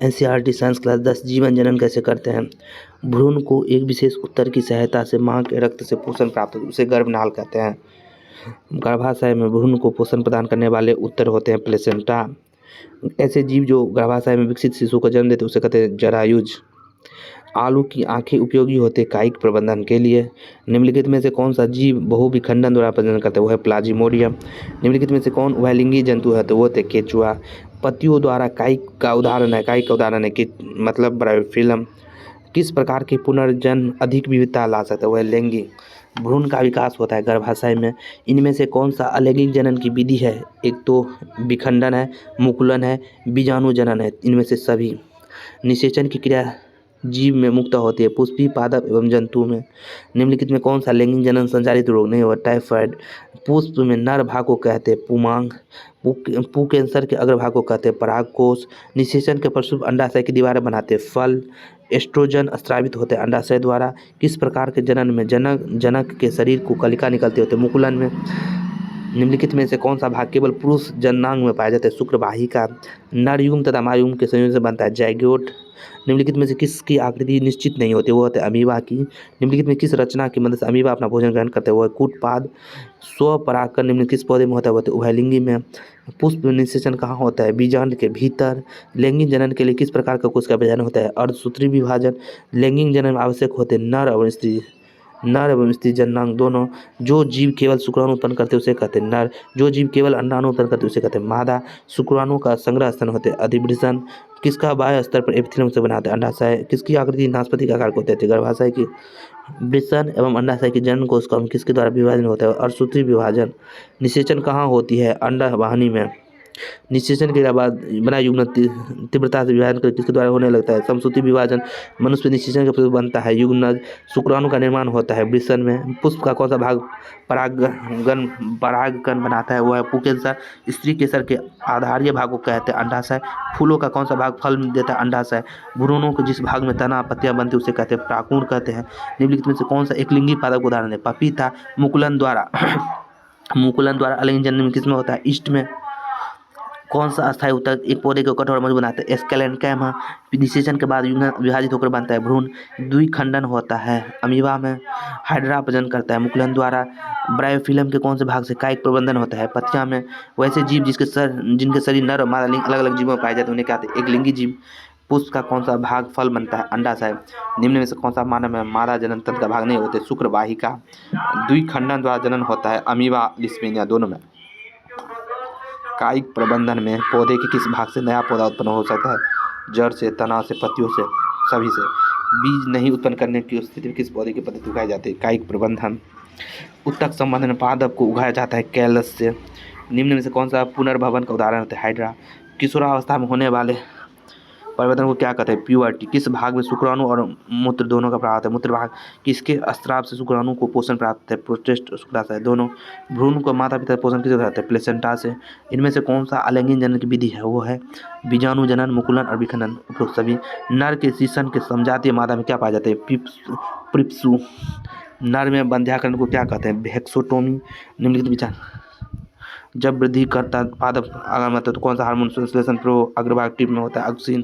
NCERT science class 10 जीवन जनन कैसे करते हैं। भ्रूण को एक विशेष उत्तर की सहायता से मां के रक्त से पोषण प्राप्त होता है, उसे गर्भनाल कहते हैं। गर्भाशय में भ्रूण को पोषण प्रदान करने वाले उत्तर होते हैं प्लेसेंटा। ऐसे जीव जो गर्भाशय में विकसित शिशु को जन्म देते उसे कहते हैं जरायुज। आलू की आंखें उपयोगी होते हैं कायिक प्रबंधन के लिए। निम्नलिखित में से कौन सा जीव बहुविखंडन द्वारा प्रजनन करता है, वो है प्लाज्मोडियम। निम्नलिखित में से कौन उभयलिंगी जंतु है, तो वो थे केचुआ। पत्तियों द्वारा कायिक का उदाहरण है कि मतलब ब्रायोफिल्म। किस प्रकार के पुनर्जन्म अधिक विविधता ला सकता है, वो है लैंगिक। भ्रूण का विकास होता है गर्भाशय में। इनमें से कौन सा अलैंगिक जनन की विधि है, एक तो विखंडन है, मुकुलन है, बीजाणु जनन है, इनमें से सभी। निषेचन की क्रिया जीव में मुक्त होती है, पुष्पी, पादप एवं जंतु में। निम्नलिखित में कौन सा लैंगिक जनन संचालित रोग नहीं हुआ, टाइफाइड। पुष्प में नर भाग को कहते हैं पुमांग। पुंकेसर के अग्रभाग को कहते हैं परागकोश। निषेचन के फलस्वरूप अंडाशय की दीवारें बनाते हैं फल। एस्ट्रोजन स्रावित होते हैं अंडाशय द्वारा। किस प्रकार के जनन में जनक के शरीर को कलिका निकलते होते हैं, मुकुलन में। निम्नलिखित में से कौन सा भाग केवल पुरुष जननांग में पाया जाता है, शुक्रवाहिका। नर युग्म तथा मायुग्म के संयोजन से बनता है जाइगोट। निम्नलिखित में से किसकी आकृति निश्चित नहीं होती, वो होती है अमीबा की। निम्नलिखित में किस रचना की मदद से अमीबा अपना भोजन ग्रहण करते हैं, वो है कूटपाद। स्वपरागकण निम्न किस पौधे में होता है, वो है उभयलिंगी में। पुष्प निषेचन कहाँ होता है, बीजांड के भीतर। लैंगिक जनन के लिए किस प्रकार का कोश का विभाजन होता है, अर्धसूत्री विभाजन। लैंगिक जनन में आवश्यक होते हैं नर एवं स्त्री जननांग दोनों। जो जीव केवल शुक्राणु उत्पन्न करते उसे कहते हैं नर। जो जीव केवल अंडाणु उत्पन्न करते उसे कहते हैं मादा। शुक्राणु का संग्रह स्थान होते हैं अधिवृषण। किसका बाह्य स्तर पर एपिथेलियम से बनाते हैं, अंडाशय। किसकी आकृति नाशपाती के आकार को होती है, गर्भाशय की। वृषण एवं अंडाशय के जनन कोशिका में किसके द्वारा विभाजन होता है, अर्धसूत्री विभाजन। निषेचन कहाँ होती है, अंडवाहिनी में। निषेचन के बाद बना युग्म तीव्रता से विभाजन कर किसके द्वारा होने लगता है, समसूत्री विभाजन। मनुष्य में निषेचन का प्रयोग बनता है युग्मनज। शुक्राणु का निर्माण होता है वृषण में। पुष्प का कौन सा भाग परागकण बनाता है, वो है पुंकेसर। स्त्री केसर के आधारीय भाग को कहते हैं अंडाशय। फूलों का कौन सा भाग फल देता है, अंडाशय। भ्रूणों के जिस भाग में तना पत्तियां बनती है उसे कहते हैं प्राकुण कहते हैं। निम्नलिखित में से कौन सा एकलिंगी पादप का उदाहरण है, पपीता। मुकुलन द्वारा अलैंगिक जनन में किसमें होता है, ईस्ट में। कौन सा अस्थायी ऊतक एक पौधे को कठोर मजबूत बनाता है, स्केलेंटम। निषेचन के बाद युग्म विभाजित होकर बनता है भ्रूण। द्विखंडन होता है अमीबा में। हाइड्रा प्रजनन करता है मुकुलन द्वारा। ब्रायोफिल्म के कौन से भाग से कायिक प्रबंधन होता है, पत्तियां में। वैसे जीव जिनके शरीर नर और मादा लिंग अलग अलग जीवों में पाए जाते हैं उन्हें कहते हैं एकलिंगी जीव। पुष्प का कौन सा भाग फल बनता है, अंडाशय। निम्न में से कौन सा मानव में मादा जनन तंत्र का भाग नहीं होते, शुक्रवाहिका। द्विखंडन द्वारा जनन होता है अमीबा लिस्पेनिया दोनों में। कायिक प्रबंधन में पौधे के किस भाग से नया पौधा उत्पन्न हो सकता है, जड़ से, तना से, पत्तियों से, सभी से। बीज नहीं उत्पन्न करने की स्थिति में किस पौधे की पत्ती उगाई जाती है, कायिक प्रबंधन। उत्तक संबंध में पादप को उगाया जाता है कैलस से। निम्न में से कौन सा पुनर्भवन का उदाहरण होता है, हाइड्रा। किशोरावस्था में होने वाले परिवर्तन को क्या कहते हैं, प्यूबर्टी। किस भाग में शुक्राणु और मूत्र दोनों का प्राप्त है, मूत्र भाग। किसके स्राव से शुक्राणु को पोषण प्राप्त है, प्रोस्टेट शुक्राशय दोनों। भ्रूण को माता पिता पोषण किससे कराते हैं, प्लेसेंटा से। इनमें से कौन सा अलैंगिक जनन की विधि है, वो है बीजाणु जनन, मुकुलन और विखंडन, उपरोक्त सभी। नर के शीशन के समजातीय मादा में क्या पाए जाते हैं, प्रिप्सु। नर में बंध्याकरण को क्या कहते हैं, वेक्सोटोमी। निम्नलिखित विचार जब वृद्धि करता पादप आगाम तो कौन सा हार्मोन संश्लेषण अग्रभाग टिप में होता है, ऑक्सिन।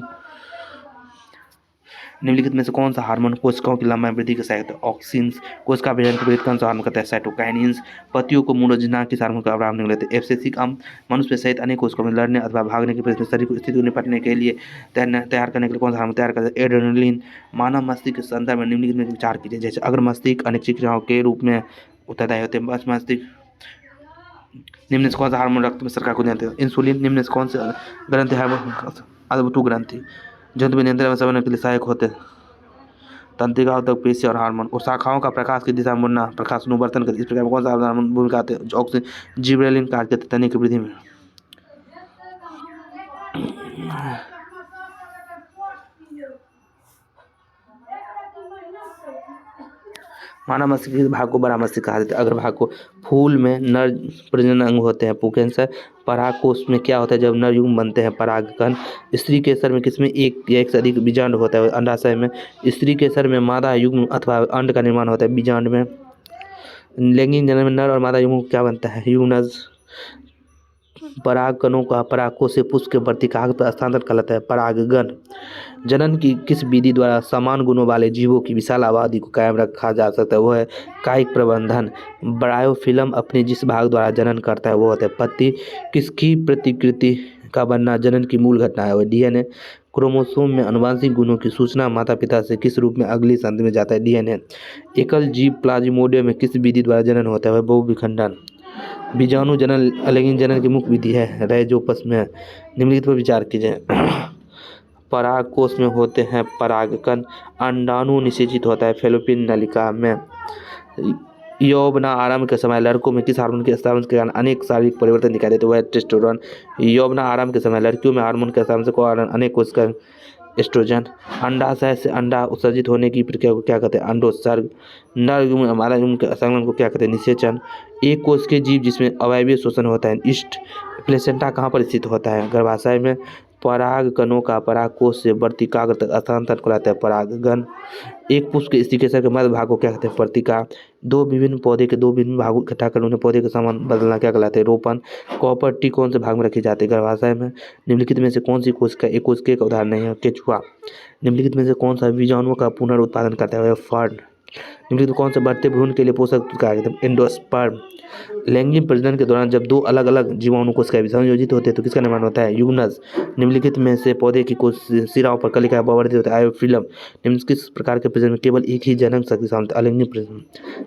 निम्नलिखित में से कौन सा हार्मोन कोशिकाओं की लंबाई वृद्धि के सहायक है, ऑक्सिन्स। कोशिका विभाजन को प्रेरित कौन सा हार्मोन कहता है, साइटोकाइनिन्स। पत्तियों को मूलोजना किस हार्मोन का अभाव निकलते हैं, एब्सिसिक अम्ल। मनुष्य सहित अनेक कोशिकाओं में लड़ने अथवा भागने की परिस्थिति शरीर को स्थिति को निपटने के लिए तैयार करने के लिए कौन सा हार्मोन तैयार करता है, एड्रेनलिन। मानव मस्तिष्क के संदर्भ में निम्नलिखित में विचार कीजिए, जैसे अग्र मस्तिष्क अनेक क्रियाओं के रूप में उत्तरदायी होते हैं, बस मस्तिष्क। निम्न से कौन सा हार्मोन रक्त में शर्करा को नियंत्रित, इंसुलिन। निम्न से कौन से ग्रंथि हार्मोन, अद्भुत ग्रंथि जंतु में नियंत्रण में समन्वय के लिए सहायक होते हैं, तंत्रिका ऊतक, पेशी और हार्मोन। और शाखाओं का प्रकाश की दिशा में मुड़ना, प्रकाश अनुवर्तन करते, इस प्रकार कौन सा हार्मोन भूमिका आते हैं, ऑक्सीजन। जिबरेलिन कार्य करते तने की वृद्धि में। मानव मस्तिष्क के भाग को बड़ा मस्तिष्क कहा जाता है। अग्र भाग को फूल में नर प्रजनन अंग होते हैं, पुंकेसर। परागकोश में क्या होता है, जब नर युग्म बनते हैं, परागकण। स्त्री केसर में किसमें एक या एक से अधिक बीजांड होता है, अंडाशय में। स्त्री केसर में मादा युग्म अथवा अंड का निर्माण होता है, बीजांड में। लैंगिक जनन में नर और मादा युग्म क्या बनता है, युग्मनज। परागकणों का परागकोश से पुष्प के वर्तिकाग्र पर स्थानांतरण कहलाता है परागगण। जनन की किस विधि द्वारा समान गुणों वाले जीवों की विशाल आबादी को कायम रखा जा सकता है? वो है कायिक प्रबंधन। ब्रायोफिल्म अपने जिस भाग द्वारा जनन करता है वो होता है पत्ती। किसकी प्रतिकृति का बनना जनन की मूल घटना है? वो डीएनए। क्रोमोसोम में आनुवंशिक गुणों की सूचना माता पिता से किस रूप में अगली संतति में जाता है? डीएनए। एकल जीव प्लाज्मोडियम में किस विधि द्वारा जनन होता है? वह बहुविखंडन। बीजाणु जनन अलैंगिक जनन की मुख्य विधि है राइजोपस में। निम्नलिखित पर विचार कीजिए। परागकोश में होते हैं परागकण। अंडाणु निषेचित होता है फैलोपियन नलिका में। यौवना आरंभ के समय लड़कों में किस हार्मोन के स्राव के कारण अनेक शारीरिक परिवर्तन दिखाई देते हैं? टेस्टोस्टेरोन। यौवना आरंभ के समय लड़कियों में हार्मोन के स्राव के कारण अनेक कोशिका एस्ट्रोजन। अंडाशय से अंडा उत्सर्जित होने की प्रक्रिया को क्या कहते हैं? अंडोत्सर्ग। नर हमारा के संलग्न को क्या कहते हैं? निषेचन। एक कोश के जीव जिसमें अवायवीय शोषण होता है ईस्ट। प्लेसेंटा कहाँ पर स्थित होता है? गर्भाशय में। परागकणों का परागकोश से वर्तिकाग्र तक स्थानांतरण कहलाता है परागगण। एक पुष्प के स्टिकेसर के मध्य भाग को क्या कहते हैं? वर्तिका। दो विभिन्न पौधे के दो विभिन्न भागों इकट्ठा कर उन्हें पौधे के समान बदलना क्या कहलाते हैं? रोपण। कॉपर टी कौन से भाग में रखी जाती है? गर्भाशय में। निम्नलिखित में से कौन सी कोशिका एक कोशिका का उदाहरण नहीं है? केचुआ। निम्नलिखित में से कौन सा बीजाणुओं का पुनरुत्पादन करता है? फर्न। निम्नलिखित कौन से बढ़ते भ्रूण के लिए पोषक कहा गया? एंडोस्पर्म। लैंगिक प्रजनन के दौरान जब दो अलग अलग जीवाणु कोशिकाएं संयोजित होते हैं तो किसका निर्माण होता है? युग्नज। निम्नलिखित में से पौधे की सिराओं पर कलिका वर्धित होता है? आयोफिलम। निम्न किस प्रकार के प्रजनन में केवल एक ही जनक शक्ति शामिल? अलैंगिक प्रजनन।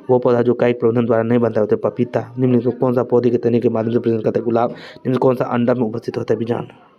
वो पौधा जो कायिक प्रबंधन द्वारा नहीं बनता होता है? पपीता। निम्नलिखित कौन सा पौधे के तने के माध्यम से प्रजनन करता है? गुलाब। निम्न कौन सा अंडा में उपस्थित होता है? बीजाणु।